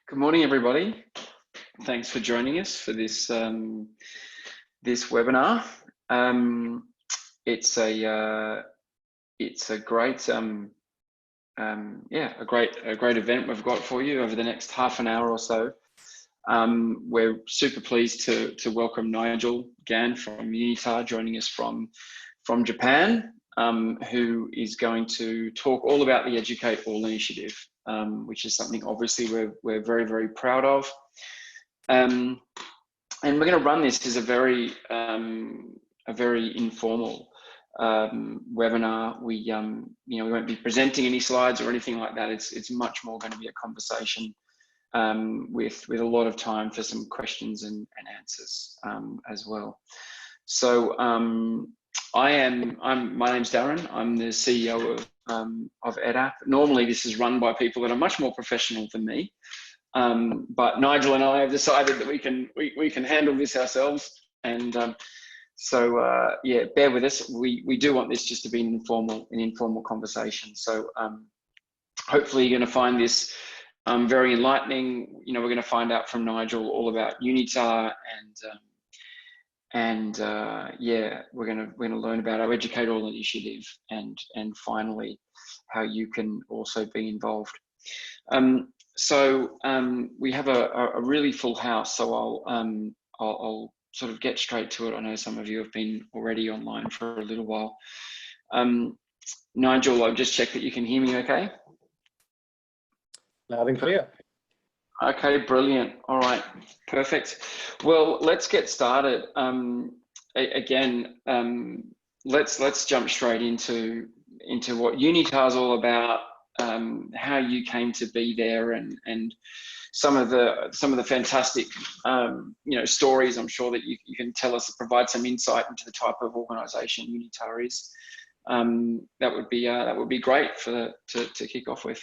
Good morning, everybody. Thanks for joining us for this this webinar. It's a great a great event we've got for you over the next half an hour or so. We're super pleased to welcome Nigel Gan from UNITAR joining us from Japan, who is going to talk all about the Educate All initiative, which is something obviously we're very, very proud of. And we're going to run this as a very informal webinar. We won't be presenting any slides or anything like that. It's much more going to be a conversation with a lot of time for some questions and answers as well. So my name's Darren. I'm the CEO of EdApp. Normally this is run by people that are much more professional than me, but Nigel and I have decided that we can handle this ourselves, and yeah, bear with us. We do want this just to be an informal conversation. So hopefully you're going to find this very enlightening. We're going to find out from Nigel all about UNITAR, and yeah, we're going to learn about our Educate All initiative, and finally how you can also be involved. So we have a really full house, so I'll sort of get straight to it. I know some of you have been already online for a little while. Nigel, I'll just check that you can hear me okay? Loud and clear. Okay, brilliant. All right, perfect. Well, let's get started. Again, let's jump straight into what UNITAR is all about, how you came to be there, and some of the fantastic stories I'm sure that you can tell us, provide some insight into the type of organisation UNITAR is. That would be great to kick off with.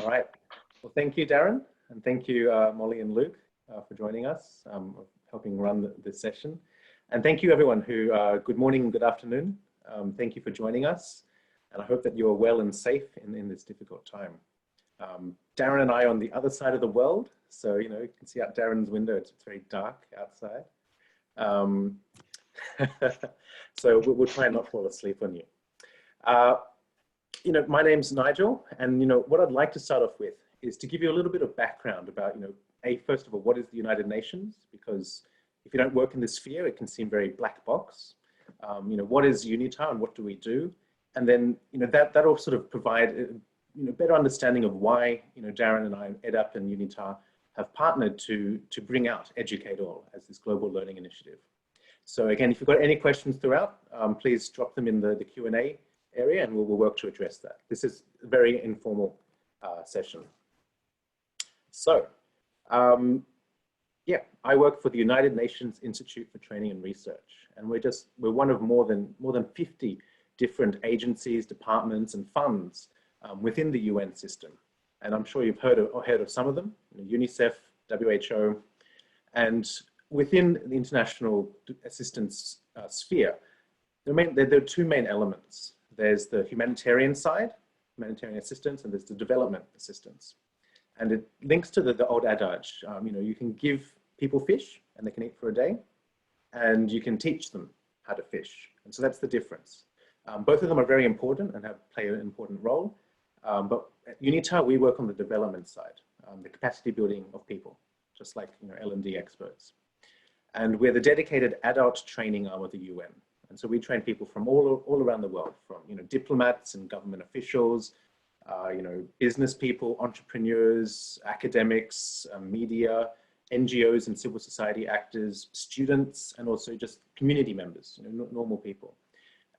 All right. Well, thank you, Darren, and thank you, Molly and Luke, for joining us, helping run this session. And thank you, everyone who, good morning and good afternoon. Thank you for joining us, and I hope that you are well and safe in this difficult time. Darren and I are on the other side of the world, so you can see out Darren's window, it's very dark outside. So we'll try and not fall asleep on you. My name's Nigel, and what I'd like to start off with is to give you a little bit of background about, first of all, what is the United Nations? Because if you don't work in this sphere, it can seem very black box. What is UNITAR and what do we do? And then, that'll sort of provide, better understanding of why, Darren and I, EdApp and UNITAR, have partnered to bring out Educate All as this global learning initiative. So again, if you've got any questions throughout, please drop them in the Q&A area, and we'll work to address that. This is a very informal session. So, yeah, I work for the United Nations Institute for Training and Research, and we're one of more than 50 different agencies, departments, and funds within the UN system. And I'm sure you've heard of some of them: UNICEF, WHO, and within the international assistance sphere, there are two main elements. There's the humanitarian side, humanitarian assistance, and there's the development assistance. And it links to the old adage, you can give people fish and they can eat for a day, and you can teach them how to fish. And so that's the difference. Both of them are very important and play an important role. But at UNITAR, we work on the development side, the capacity building of people, just like L&D experts. And we're the dedicated adult training arm of the UN. And so we train people from all around the world, from diplomats and government officials, business people, entrepreneurs, academics, media, NGOs and civil society actors, students, and also just community members, normal people.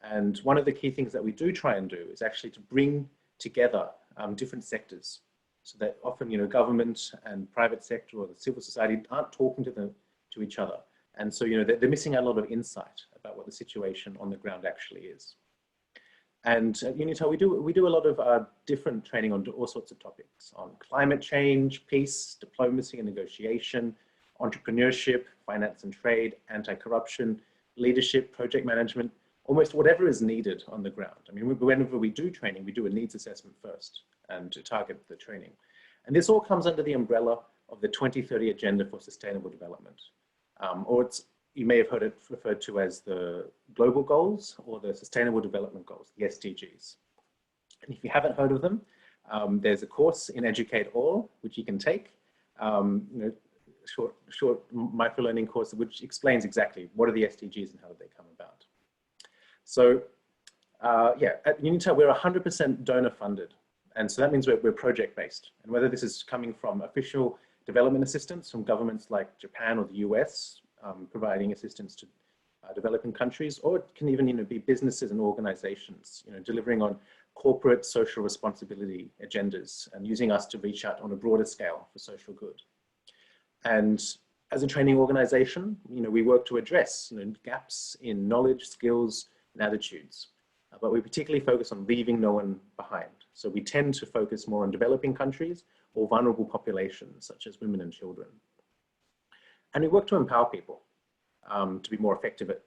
And one of the key things that we do try and do is actually to bring together different sectors, so that often government and private sector or the civil society aren't talking to each other. And so, they're missing out a lot of insight about what the situation on the ground actually is. And at UNITAR, we do a lot of different training on all sorts of topics, on climate change, peace, diplomacy and negotiation, entrepreneurship, finance and trade, anti-corruption, leadership, project management, almost whatever is needed on the ground. I mean, whenever we do training, we do a needs assessment first and to target the training. And this all comes under the umbrella of the 2030 Agenda for Sustainable Development, or you may have heard it referred to as the Global Goals or the Sustainable Development Goals, the SDGs. And if you haven't heard of them, there's a course in Educate All, which you can take, short micro-learning course, which explains exactly what are the SDGs and how did they come about. So yeah, at UNITAR, we're 100% donor funded. And so that means we're project-based. And whether this is coming from official development assistance from governments like Japan or the US, providing assistance to developing countries, or it can even be businesses and organizations delivering on corporate social responsibility agendas and using us to reach out on a broader scale for social good. And as a training organization, we work to address gaps in knowledge, skills, and attitudes. But we particularly focus on leaving no one behind. So we tend to focus more on developing countries or vulnerable populations, such as women and children. And we work to empower people to be more effective at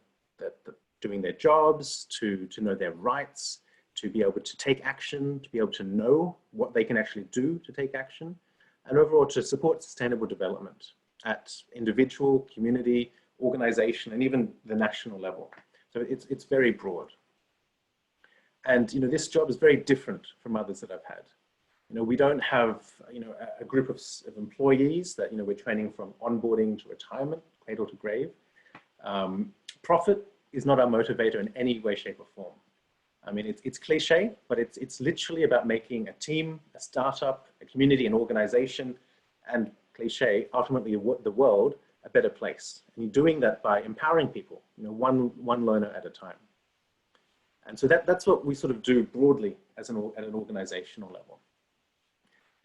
doing their jobs, to know their rights, to be able to take action, to be able to know what they can actually do to take action, and overall to support sustainable development at individual, community, organization, and even the national level. So it's very broad. And this job is very different from others that I've had. We don't have a group of employees that we're training from onboarding to retirement, cradle to grave. Profit is not our motivator in any way, shape, or form. I mean, it's cliche, but it's literally about making a team, a startup, a community, an organization, and cliche, ultimately the world a better place. And you're doing that by empowering people, one learner at a time. And so that's what we sort of do broadly at an organizational level.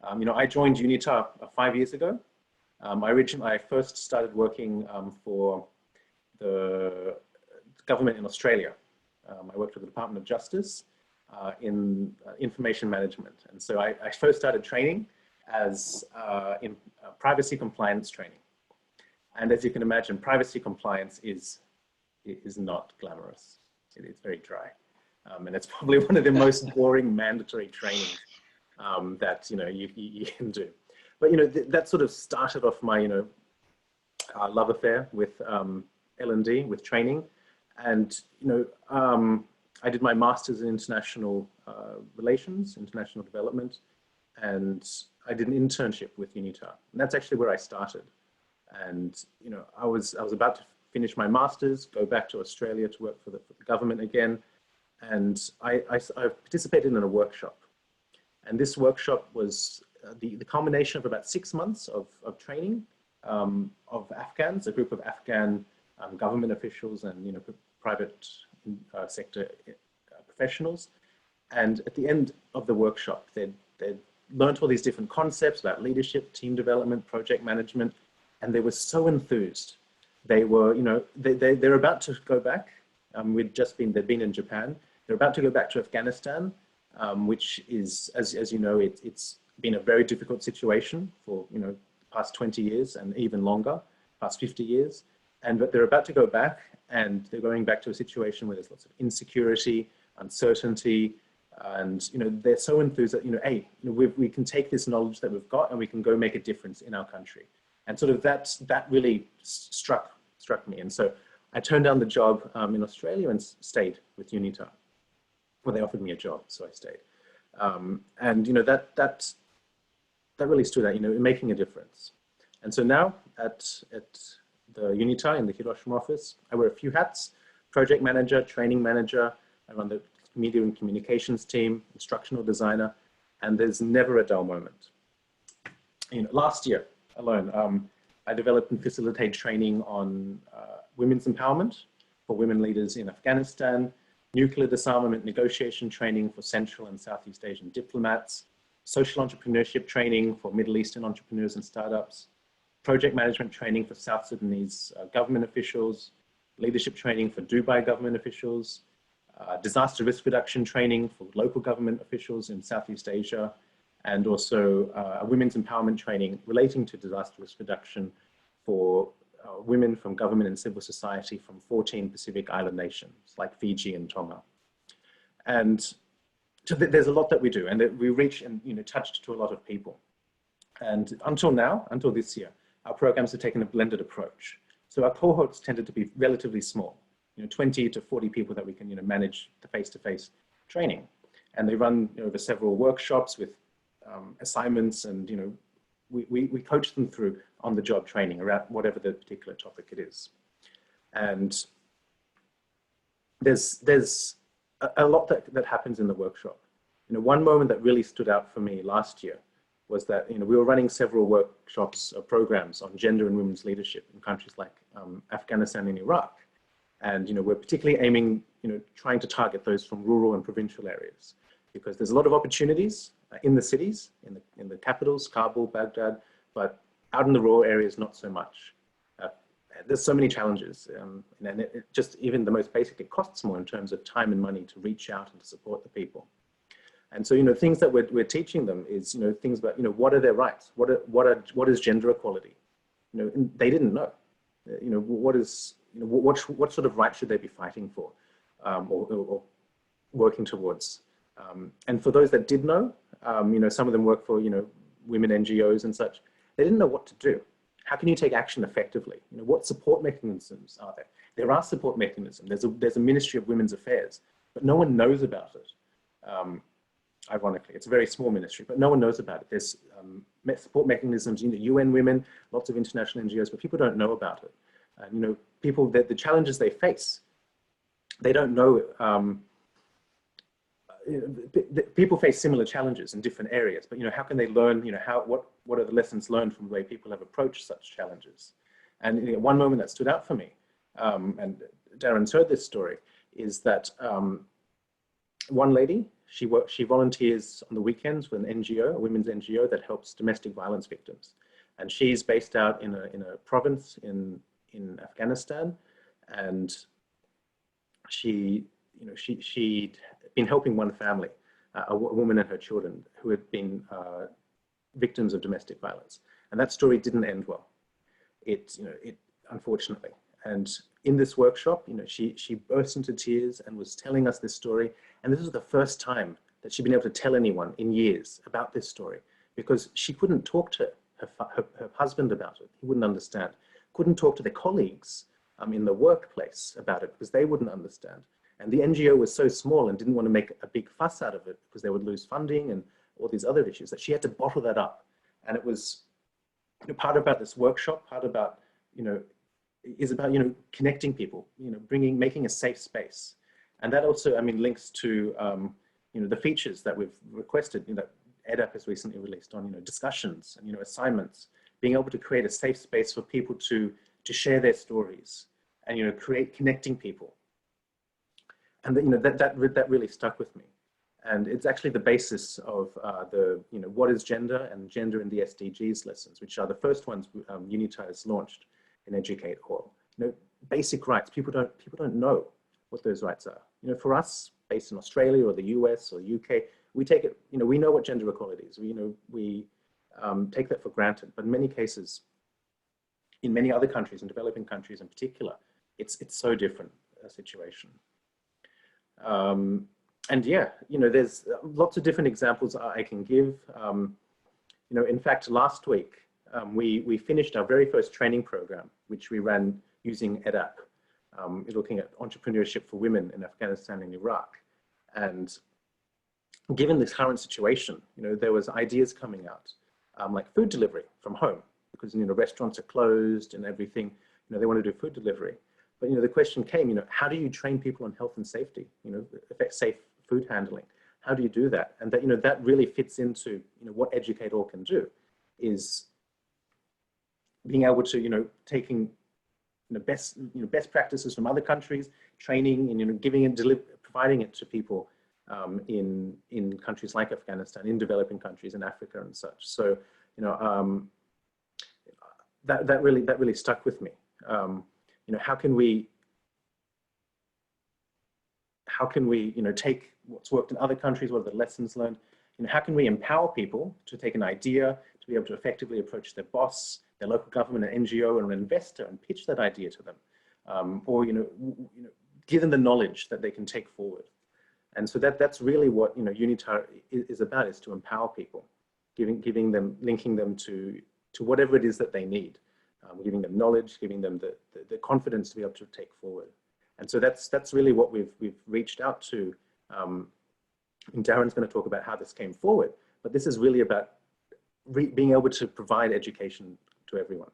I joined UNITAR 5 years ago. I first started working for the government in Australia. I worked with the Department of Justice in information management. And so I first started training as in privacy compliance training. And as you can imagine, privacy compliance is not glamorous. It's very dry. And it's probably one of the most boring mandatory trainings that you can do. But that sort of started off my love affair with L&D, with training. And I did my master's in international relations, international development, and I did an internship with UNITAR. And that's actually where I started. And I was about to finish my master's, go back to Australia to work for the government again. And I participated in a workshop. And this workshop was the culmination of about 6 months of training of Afghans, a group of Afghan government officials and private sector professionals. And at the end of the workshop, they'd learned all these different concepts about leadership, team development, project management, and they were so enthused. They were, they're about to go back. They'd been in Japan. They're about to go back to Afghanistan, which is, as you know, it's been a very difficult situation for, the past 20 years and even longer, past 50 years. But they're about to go back, and they're going back to a situation where there's lots of insecurity, uncertainty, and they're so enthused that hey, we can take this knowledge that we've got and we can go make a difference in our country. And sort of that really struck me. And so I turned down the job in Australia and stayed with UNITAR. Well, they offered me a job, so I stayed. And that really stood out, making a difference. And so now at the UNITAR in the Hiroshima office, I wear a few hats: project manager, training manager. I run the media and communications team, instructional designer, and there's never a dull moment. Last year alone, I developed and facilitated training on women's empowerment for women leaders in Afghanistan, nuclear disarmament negotiation training for Central and Southeast Asian diplomats, social entrepreneurship training for Middle Eastern entrepreneurs and startups, project management training for South Sudanese government officials, leadership training for Dubai government officials, disaster risk reduction training for local government officials in Southeast Asia, and also a women's empowerment training relating to disaster risk reduction for women from government and civil society from 14 Pacific Island nations like Fiji and Tonga. And so there's a lot that we do, and that we reach and touched to a lot of people. And until now, until this year, our programs have taken a blended approach. So our cohorts tended to be relatively small, 20 to 40 people that we can manage the face-to-face training. And they run over several workshops with assignments, and we coach them through on-the-job training around whatever the particular topic it is. And there's a lot that happens in the workshop. One moment that really stood out for me last year was that we were running several workshops or programs on gender and women's leadership in countries like Afghanistan and Iraq. And we're particularly aiming, trying to target those from rural and provincial areas, because there's a lot of opportunities in the cities, in the capitals, Kabul, Baghdad, but out in the rural areas, not so much. There's so many challenges, and it just even the most basic, it costs more in terms of time and money to reach out and to support the people. And so, things that we're teaching them is, things about, what are their rights? What is gender equality? They didn't know. What sort of rights should they be fighting for, or working towards? And for those that did know, some of them work for, women NGOs and such. They didn't know what to do. How can you take action effectively? What support mechanisms are there? There are support mechanisms. There's a Ministry of Women's Affairs, but no one knows about it. Ironically, it's a very small ministry, but no one knows about it. There's support mechanisms, UN Women, lots of international NGOs, but people don't know about it. And people, the challenges they face, they don't know. People face similar challenges in different areas, but how can they learn? What are the lessons learned from the way people have approached such challenges? And one moment that stood out for me, and Darren's heard this story, is that one lady, she volunteers on the weekends with an NGO, a women's NGO that helps domestic violence victims, and she's based out in a province in Afghanistan, and she'd been helping one family, a woman and her children who had been victims of domestic violence, and that story didn't end well. It unfortunately. And in this workshop, she burst into tears and was telling us this story. And this was the first time that she'd been able to tell anyone in years about this story, because she couldn't talk to her husband about it. He wouldn't understand. Couldn't talk to their colleagues in the workplace about it, because they wouldn't understand. And the NGO was so small and didn't want to make a big fuss out of it because they would lose funding and all these other issues, that she had to bottle that up. And it was part about this workshop, part about, is about, connecting people, making a safe space. And that also, links to, the features that we've requested, that EdApp has recently released on, discussions and, assignments, being able to create a safe space for people to share their stories and, create connecting people. And that really stuck with me. And it's actually the basis of what is gender and gender in the SDGs lessons, which are the first ones UNITAR has launched in Educate All. Basic rights. People don't know what those rights are. For us, based in Australia or the US or UK, we take it. We know what gender equality is. We take that for granted. But in many cases, in many other countries, in developing countries in particular, it's so different a situation. And yeah, there's lots of different examples I can give. In fact, last week, we finished our very first training program, which we ran using EdApp, looking at entrepreneurship for women in Afghanistan and Iraq. And given this current situation, there was ideas coming out, like food delivery from home, because, restaurants are closed and everything, they want to do food delivery. But, the question came, how do you train people on health and safety, safe food handling? How do you do that? And that, that really fits into, what Educate All can do, is being able to, taking, best practices from other countries, training and, giving and providing it to people in countries like Afghanistan, in developing countries in Africa and such. So, that really stuck with me. How can we, take what's worked in other countries, what are the lessons learned? How can we empower people to take an idea, to be able to effectively approach their boss, their local government, an NGO, or an investor, and pitch that idea to them, or give them the knowledge that they can take forward. And so that's really what UNITAR is about, is to empower people. giving them, linking them to whatever it is that they need, giving them knowledge, giving them the confidence to be able to take forward. And so that's really what we've reached out to. And Darren's going to talk about how this came forward, but this is really about being able to provide education to everyone.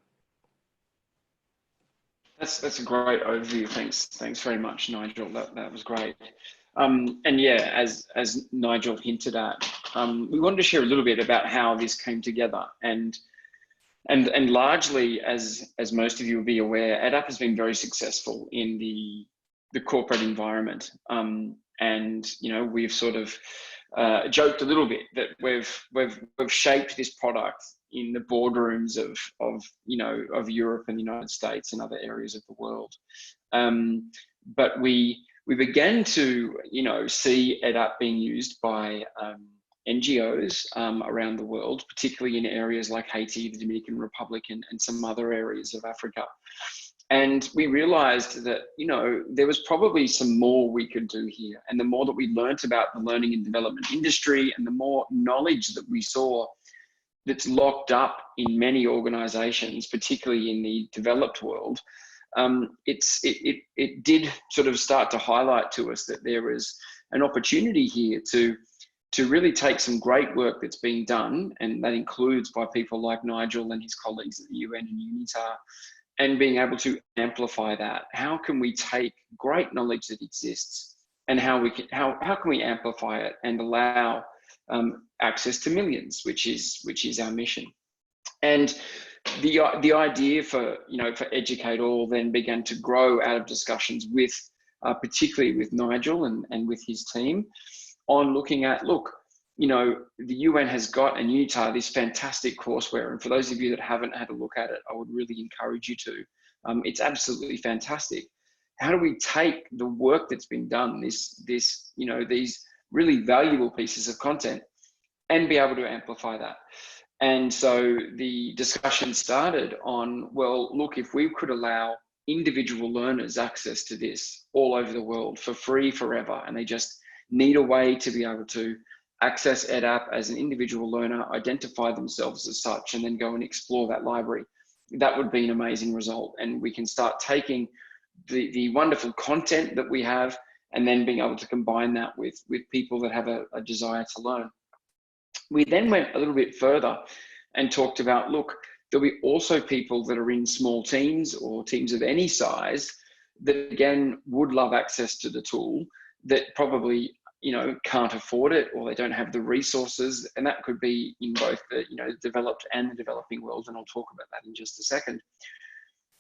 That's a great overview. Thanks very much, Nigel. That was great. And yeah, as Nigel hinted at, we wanted to share a little bit about how this came together, and largely, as most of you will be aware, EdApp has been very successful in the corporate environment. And you know, we've sort of joked a little bit that we've shaped this product in the boardrooms of Europe and the United States and other areas of the world. But we began to see EdApp being used by NGOs around the world, particularly in areas like Haiti, the Dominican Republic, and some other areas of Africa. And we realized that, there was probably some more we could do here. And the more that we learnt about the learning and development industry, and the more knowledge that we saw that's locked up in many organizations, particularly in the developed world, it did sort of start to highlight to us that there is an opportunity here to really take some great work that's being done, and that includes by people like Nigel and his colleagues at the UN and UNITAR, and being able to amplify that. How can we take great knowledge that exists, and how can we amplify it and allow access to millions, which is our mission. And the idea for Educate All then began to grow out of discussions with particularly with Nigel and with his team on looking at, the UN has got, and UNITAR, this fantastic courseware. And for those of you that haven't had a look at it, I would really encourage you to. It's absolutely fantastic. How do we take the work that's been done, these really valuable pieces of content, and be able to amplify that? And so the discussion started on, well, look, if we could allow individual learners access to this all over the world for free forever, and they just need a way to be able to access EdApp as an individual learner, identify themselves as such, and then go and explore that library, that would be an amazing result. And we can start taking the wonderful content that we have, and then being able to combine that with people that have a desire to learn. We then went a little bit further and talked about, look, there'll be also people that are in small teams or teams of any size that again would love access to the tool, that probably can't afford it, or they don't have the resources. And that could be in both the developed and the developing world, and I'll talk about that in just a second.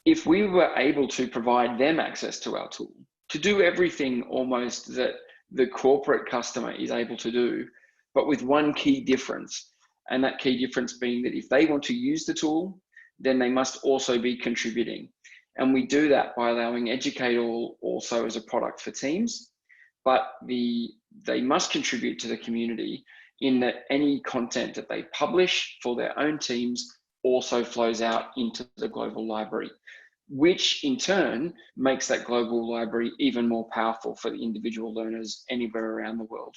If we were able to provide them access to our tool to do everything almost that the corporate customer is able to do, but with one key difference, and that key difference being that if they want to use the tool, then they must also be contributing. And we do that by allowing Educate All also as a product for teams, but they must contribute to the community in that any content that they publish for their own teams also flows out into the global library, which in turn makes that global library even more powerful for the individual learners anywhere around the world.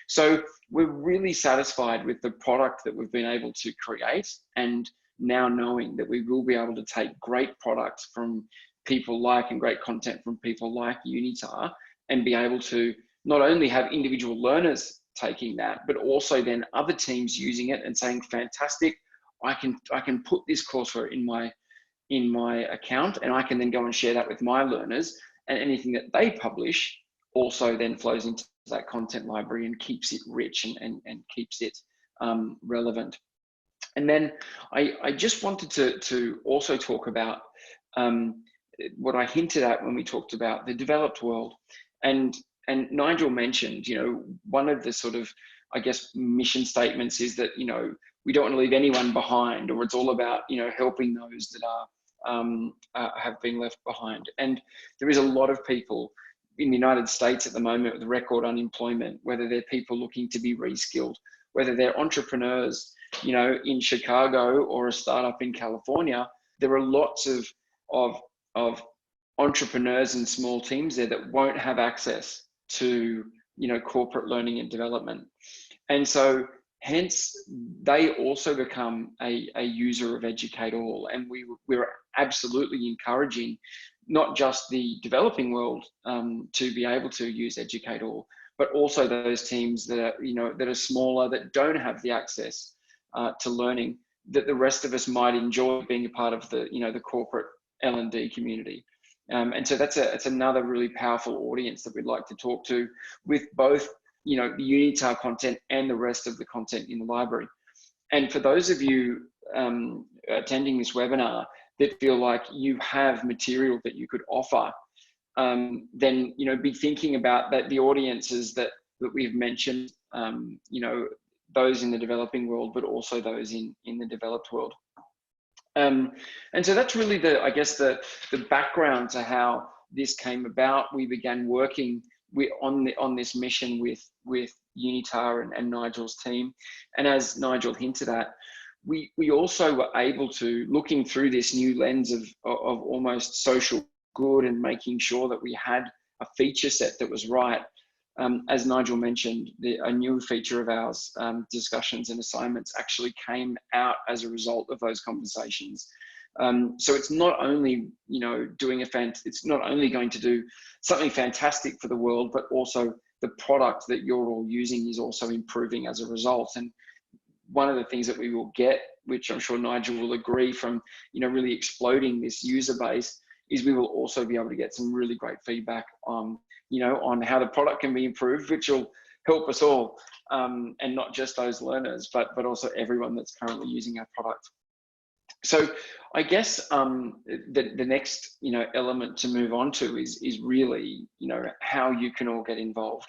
So we're really satisfied with the product that we've been able to create, and now knowing that we will be able to take great products from people like, and great content from people like UNITAR, and be able to not only have individual learners taking that, but also then other teams using it and saying, fantastic, I can put this courseware in my account, and I can then go and share that with my learners, and anything that they publish also then flows into that content library and keeps it rich and keeps it relevant. And then I just wanted to also talk about what I hinted at when we talked about the developed world. And Nigel mentioned, one of the sort of, I guess, mission statements is that, we don't want to leave anyone behind, or it's all about, helping those that have been left behind. And there is a lot of people in the United States at the moment with record unemployment, whether they're people looking to be reskilled, whether they're entrepreneurs, in Chicago or a startup in California. There are lots of entrepreneurs and small teams there that won't have access to corporate learning and development. And so hence, they also become a user of Educate All, and we're absolutely encouraging not just the developing world to be able to use Educate All, but also those teams that are, that are smaller, that don't have the access to learning, that the rest of us might enjoy being a part of the, the corporate L&D community. And so it's another really powerful audience that we'd like to talk to, with both, the UNITAR content and the rest of the content in the library. And for those of you attending this webinar that feel like you have material that you could offer, then, be thinking about that, the audiences that we've mentioned, those in the developing world, but also those in the developed world. And so that's really I guess the background to how this came about. We began working on this mission with UNITAR and Nigel's team. And as Nigel hinted at, we also were able to, looking through this new lens of almost social good and making sure that we had a feature set that was right. As Nigel mentioned, a new feature of ours, discussions and assignments, actually came out as a result of those conversations. So it's not only, it's not only going to do something fantastic for the world, but also the product that you're all using is also improving as a result. And one of the things that we will get, which I'm sure Nigel will agree, from, really exploding this user base, is we will also be able to get some really great feedback on, on how the product can be improved, which will help us all, and not just those learners, but also everyone that's currently using our product. So I guess the next, element to move on to is really, how you can all get involved.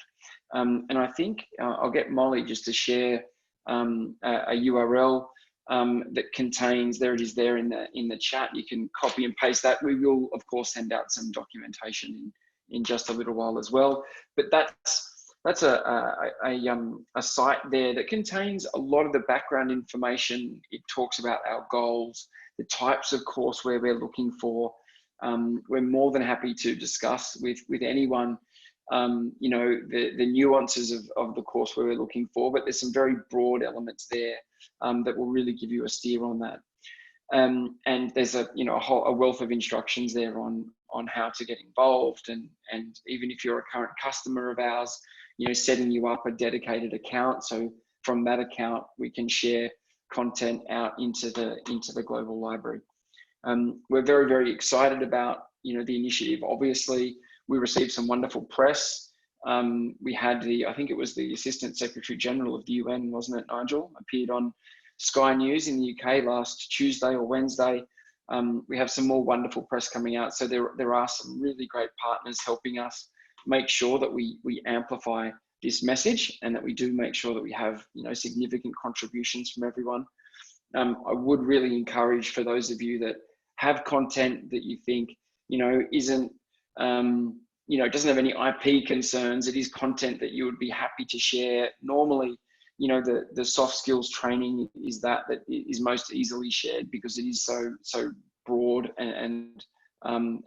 And I think I'll get Molly just to share a URL that contains, there it is there in the chat. You can copy and paste that. We will, of course, send out some documentation in just a little while as well. But that's a site there that contains a lot of the background information. It talks about our goals, the types of courseware we're looking for. We're more than happy to discuss with anyone, the nuances of the courseware we're looking for, but there's some very broad elements there that will really give you a steer on that. And there's a wealth of instructions there on how to get involved, and even if you're a current customer of ours, setting you up a dedicated account. So from that account, we can share content out into the global library. We're very, very excited about, the initiative. Obviously, we received some wonderful press. We had I think it was the Assistant Secretary General of the UN, wasn't it, Nigel? Appeared on Sky News in the UK last Tuesday or Wednesday. We have some more wonderful press coming out. So there are some really great partners helping us make sure that we amplify this message, and that we do make sure that we have, significant contributions from everyone. I would really encourage, for those of you that have content that you think, isn't, doesn't have any IP concerns, it is content that you would be happy to share. Normally, the soft skills training is that is most easily shared, because it is so broad and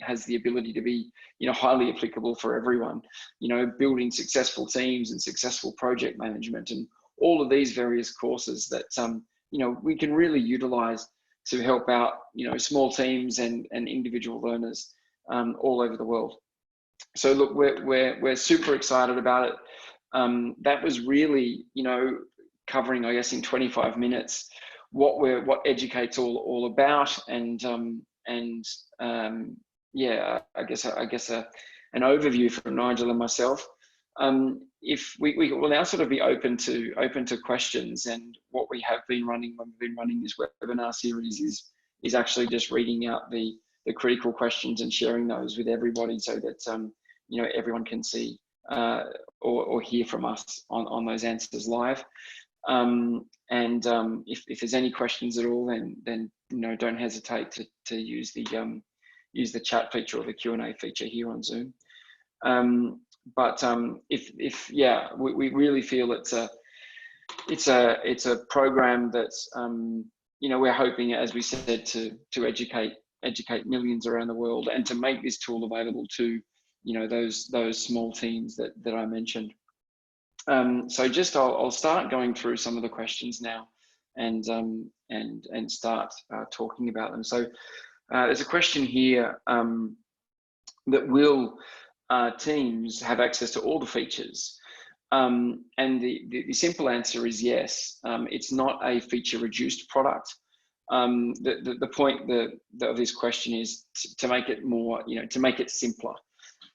has the ability to be, highly applicable for everyone. Building successful teams and successful project management, and all of these various courses that we can really utilize to help out, small teams and individual learners all over the world. So look, we're super excited about it. That was really, covering, I guess, in 25 minutes what Educate's all about, and yeah, I guess an overview from Nigel and myself. If we will now sort of be open to questions, and what we have been running when we've been running this webinar series is actually just reading out the critical questions and sharing those with everybody, so that everyone can see or hear from us on those answers live. If there's any questions at all, then don't hesitate to use the chat feature or the Q&A feature here on Zoom. We really feel it's a program that's we're hoping, as we said, to educate millions around the world, and to make this tool available to those small teams that I mentioned. So just I'll start going through some of the questions now, and start talking about them. So there's a question here that will teams have access to all the features? And the simple answer is yes. It's not a feature reduced product. The point of this question is to make it more, to make it simpler.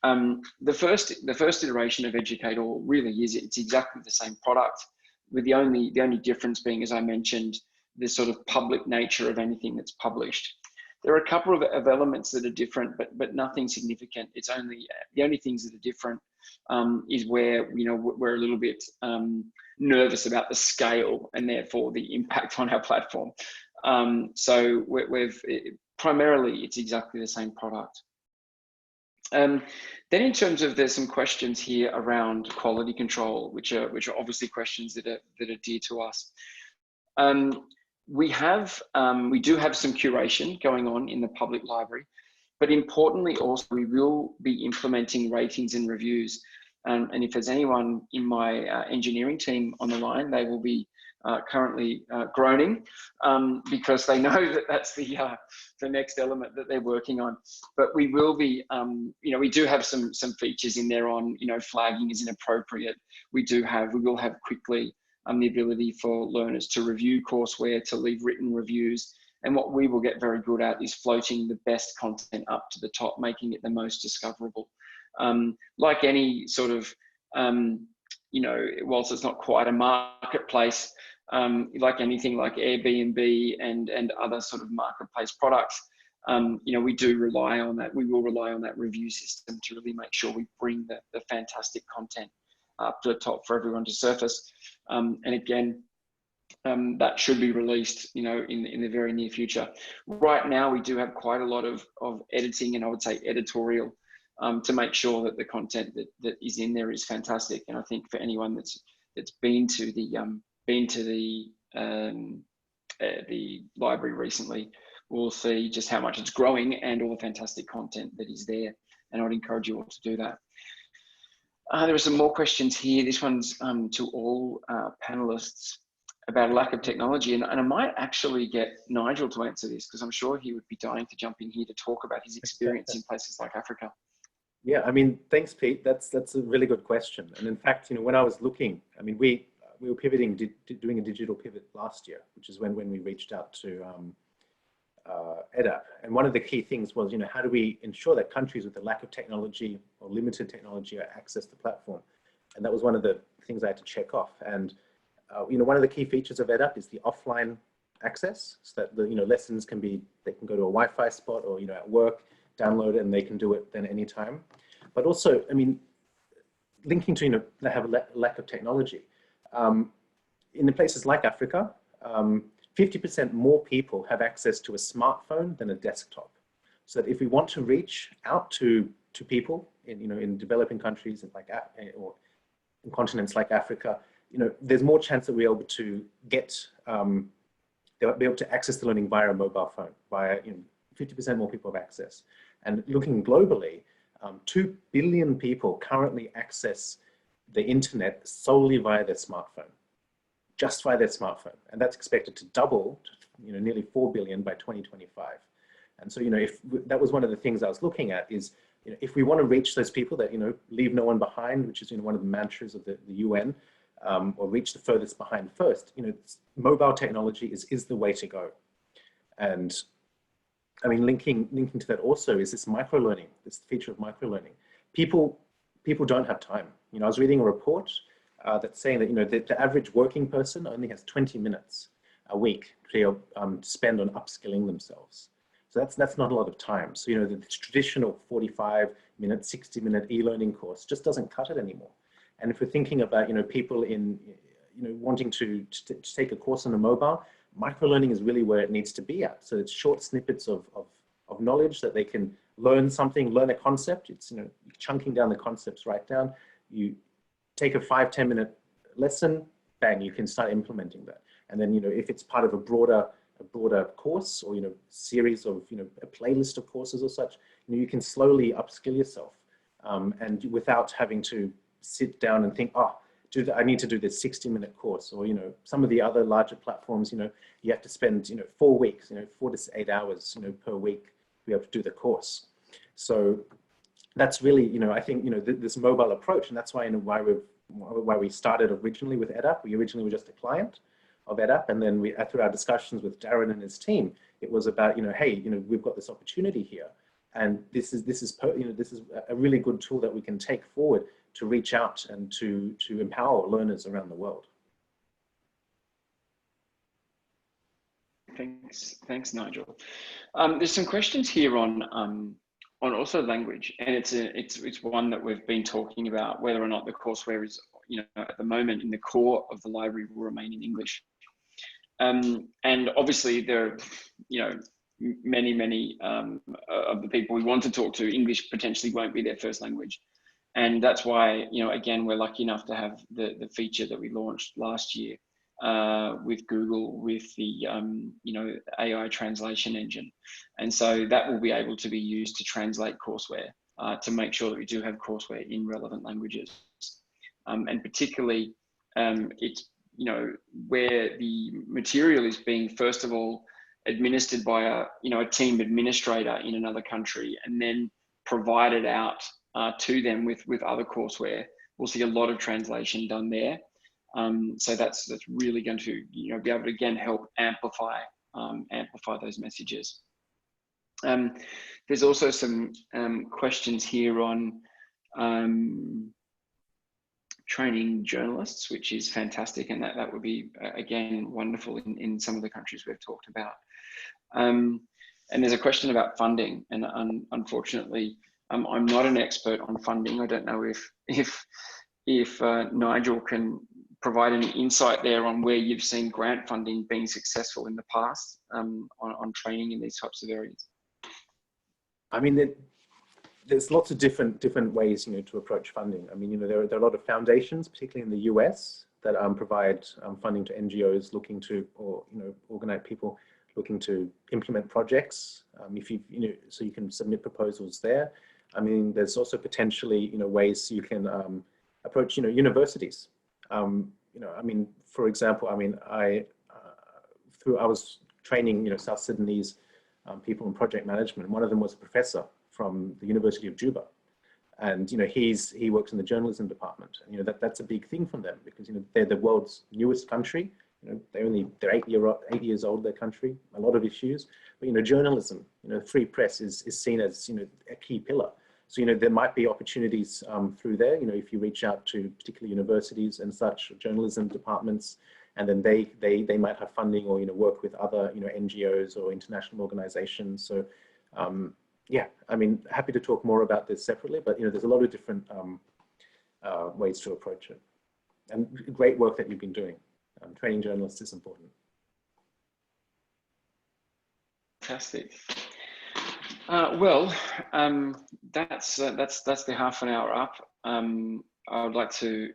The first iteration of Educate All really is, it's exactly the same product, with the only difference being, as I mentioned, the sort of public nature of anything that's published. There are a couple of elements that are different, but nothing significant. It's only the only things that are different is where we're a little bit nervous about the scale and therefore the impact on our platform. So primarily it's exactly the same product. Then in terms of, there's some questions here around quality control, which are obviously questions that are dear to us. We do have some curation going on in the public library, but importantly also we will be implementing ratings and reviews. And if there's anyone in my engineering team on the line, they will be currently groaning because they know that that's the next element that they're working on. But we will be, we do have some features in there on, flagging is inappropriate. We will have quickly the ability for learners to review courseware, to leave written reviews. And what we will get very good at is floating the best content up to the top, making it the most discoverable. Like any sort of, whilst it's not quite a marketplace, like anything like Airbnb and other sort of marketplace products, we do rely on that. We will rely on that review system to really make sure we bring the fantastic content up to the top for everyone to surface. And again, that should be released, in the very near future. Right now, we do have quite a lot of editing, and I would say editorial, to make sure that the content that is in there is fantastic. And I think for anyone that's been to the library recently, will see just how much it's growing and all the fantastic content that is there. And I would encourage you all to do that. There are some more questions here. This one's to all panelists about a lack of technology. And I might actually get Nigel to answer this, because I'm sure he would be dying to jump in here to talk about his experience in places like Africa. Yeah, I mean, thanks, Pete. That's a really good question. And in fact, when I was looking, I mean, we were pivoting, doing a digital pivot last year, which is when we reached out to EdApp. And one of the key things was, how do we ensure that countries with a lack of technology or limited technology access the platform? And that was one of the things I had to check off. And one of the key features of EdApp is the offline access, so that the lessons can be, they can go to a Wi-Fi spot or at work, download it, and they can do it then anytime. But also, I mean, linking to they have a lack of technology. In the places like Africa, 50% more people have access to a smartphone than a desktop. So that if we want to reach out to people in developing countries or in continents like Africa, there's more chance that we're able to get they'll be able to access the learning via a mobile phone. Via 50% more people have access. And looking globally, 2 billion people currently access the internet solely via their smartphone, just via their smartphone. And that's expected to double to nearly 4 billion by 2025. And so, if that was one of the things I was looking at is, if we want to reach those people that, leave no one behind, which is one of the mantras of the UN, or reach the furthest behind first, mobile technology is the way to go. And I mean, linking to that also is this microlearning, this feature of microlearning. People don't have time. I was reading a report that's saying that the average working person only has 20 minutes a week to spend on upskilling themselves. So that's not a lot of time. So the traditional 45-minute, 60-minute e-learning course just doesn't cut it anymore. And if we're thinking about people in wanting to take a course on a mobile, microlearning is really where it needs to be at. So it's short snippets of knowledge that they can learn something, learn a concept. It's chunking down the concepts right down. You take a 5-10 minute lesson, bang, you can start implementing that. And then if it's part of a broader course or series of a playlist of courses or such, you can slowly upskill yourself, and without having to sit down and think, oh, I need to do this 60-minute course, or, some of the other larger platforms, you have to spend, 4 weeks, 4 to 8 hours, per week to be able to do the course. So that's really, I think, this mobile approach, and that's why, why we started originally with EdApp. We originally were just a client of EdApp, and then through our discussions with Darren and his team, it was about, hey, we've got this opportunity here, and this is a really good tool that we can take forward to reach out and to empower learners around the world. Thanks, Nigel. There's some questions here on also language, and it's one that we've been talking about, whether or not the courseware is, at the moment in the core of the library will remain in English. And obviously there are, many of the people we want to talk to, English potentially won't be their first language. And that's why, again, we're lucky enough to have the feature that we launched last year with Google, with the, AI translation engine. And so that will be able to be used to translate courseware, to make sure that we do have courseware in relevant languages. And particularly, it's, where the material is being, first of all, administered by a team administrator in another country, and then provided out to them with other courseware. We'll see a lot of translation done there. So that's really going to, be able to, again, help amplify those messages. There's also some questions here on training journalists, which is fantastic, and that would be, again, wonderful in some of the countries we've talked about. And there's a question about funding, and unfortunately, I'm not an expert on funding. I don't know if Nigel can provide any insight there on where you've seen grant funding being successful in the past on training in these types of areas. I mean, there's lots of different ways, to approach funding. I mean, there are a lot of foundations, particularly in the US, that provide funding to NGOs looking to, or organize people looking to implement projects. So you can submit proposals there. I mean, there's also potentially, ways you can approach, universities. I mean, for example, I mean, I was training, South Sudanese people in project management. One of them was a professor from the University of Juba, and he works in the journalism department. And that's a big thing from them, because they're the world's newest country. They're 8 years old, their country. A lot of issues, but journalism, free press is seen as a key pillar. So there might be opportunities through there. If you reach out to particular universities and such, journalism departments, and then they might have funding, or work with other NGOs or international organizations. So yeah, I mean, happy to talk more about this separately, but there's a lot of different ways to approach it, and great work that you've been doing. Training journalists is important. Fantastic. Well, that's the half an hour up. I would like to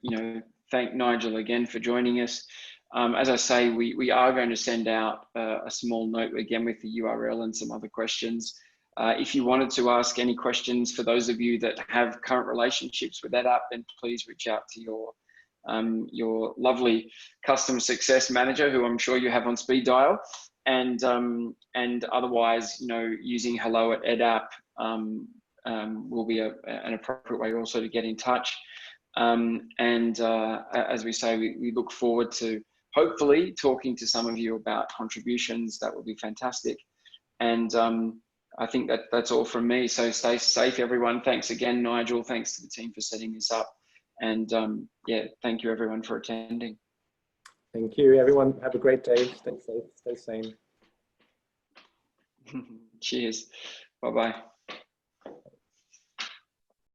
thank Nigel again for joining us. As I say, we are going to send out a small note again with the URL and some other questions. If you wanted to ask any questions, for those of you that have current relationships with EdApp, then please reach out to your lovely customer success manager, who I'm sure you have on speed dial. And otherwise, using hello@edapp will be an appropriate way also to get in touch. As we say, we look forward to hopefully talking to some of you about contributions. That would be fantastic. And I think that's all from me. So stay safe, everyone. Thanks again, Nigel. Thanks to the team for setting this up. And yeah, thank you everyone for attending. Thank you, everyone. Have a great day. Stay safe, stay sane. Cheers. Bye-bye.